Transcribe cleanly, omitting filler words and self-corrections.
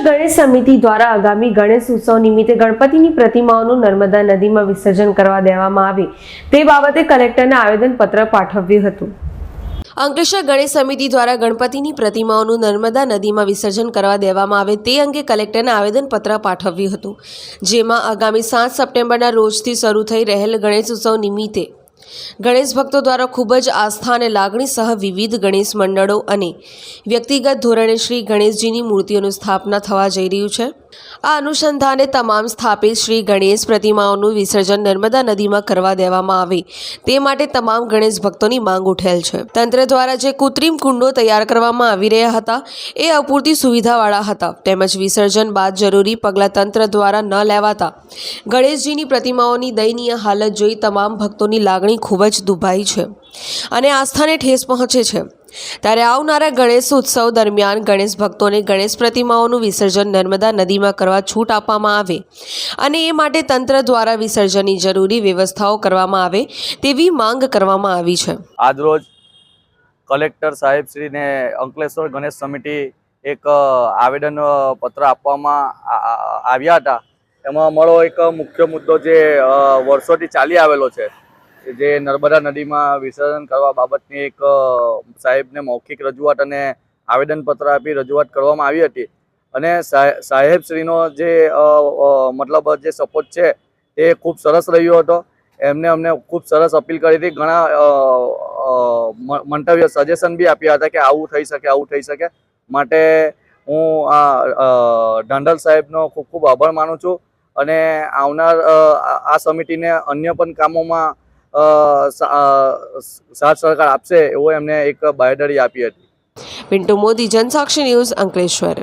ગણેશ સમિતિ દ્વારા આગામી ગણેશ ઉત્સવ નિમિત્તે ગણપતિની પ્રતિમાઓનું નર્મદા નદીમાં વિસર્જન કરવા દેવામાં આવે તે બાબતે કલેક્ટરને આવેદનપત્ર પાઠવ્યું હતું। અંકલેશ્વર ગણેશ સમિતિ દ્વારા ગણપતિની પ્રતિમાઓનું નર્મદા નદીમાં વિસર્જન કરવા દેવામાં આવે તે અંગે કલેક્ટરને આવેદનપત્ર પાઠવ્યું હતું, જેમાં આગામી 7 સપ્ટેમ્બરના રોજથી શરૂ થઈ રહેલ ગણેશ ઉત્સવ નિમિત્તે ગણેશ ભક્તો દ્વારા ખૂબ જ આસ્થા અને લાગણી સહ વિવિધ ગણેશ મંડળો અને વ્યક્તિગત ધોરણે શ્રી ગણેશજીની મૂર્તિઓની સ્થાપના થવા જઈ રહ્યું છે। આ અનુસંધાને તમામ સ્થાપિત શ્રી ગણેશ પ્રતિમાઓનું વિસર્જન નર્મદા નદીમાં કરવા દેવામાં આવે તે માટે તમામ ગણેશ ભક્તોની માંગ ઉઠેલ છે। તંત્ર દ્વારા જે કૃત્રિમ કુંડો તૈયાર કરવામાં આવી રહ્યા હતા એ અપૂરતી સુવિધાવાળા હતા, તેમજ વિસર્જન બાદ જરૂરી પગલાં તંત્ર દ્વારા ન લેવાતા ગણેશજીની પ્રતિમાઓની દયનીય હાલત જોઈ તમામ ભક્તોની લાગણી ખૂબ જ દુભાઈ છે અને આસ્થાને ઠેસ પહોંચે છે। ત્યારે આવનારા ગણેશ ઉત્સવ દરમિયાન ગણેશ ભક્તોને ગણેશ પ્રતિમાઓનું વિસર્જન નર્મદા નદીમાં કરવા છૂટ આપવામાં આવે અને એ માટે તંત્ર દ્વારા વિસર્જનની જરૂરી વ્યવસ્થાઓ કરવામાં આવે તેવી માંગ કરવામાં આવી છે। આજરોજ કલેક્ટર સાહેબશ્રીને અંકલેશ્વર ગણેશ સમિતિ એક આવેદન પત્ર આપવામાં આવ્યા હતા। એમાં અમારો એક મુખ્ય મુદ્દો જે વર્ષોથી ચાલી આવેલો છે, જે નર્મદા નદીમાં વિસર્જન કરવા બાબતની એક સાહેબને મૌખિક રજૂઆત અને આવેદનપત્ર આપી રજૂઆત કરવામાં આવી હતી અને સાહેબશ્રીનો જે મતલબ જે સપોર્ટ છે એ ખૂબ સરસ રહ્યો હતો। એમને અમને ખૂબ સરસ અપીલ કરી હતી, ઘણા મંતવ્ય સજેશન બી આપ્યા હતા કે આવું થઈ શકે, આવું થઈ શકે। માટે હું ઢાંડલ સાહેબનો ખૂબ ખૂબ આભાર માનું છું અને આવનાર આ સમિતિને અન્ય પણ કામોમાં સાથ સહકાર આપશે એવો એમને એક બાંયધરી આપી હતી। પિન્ટુ મોદી, જનસાક્ષી ન્યૂઝ, અંકલેશ્વર।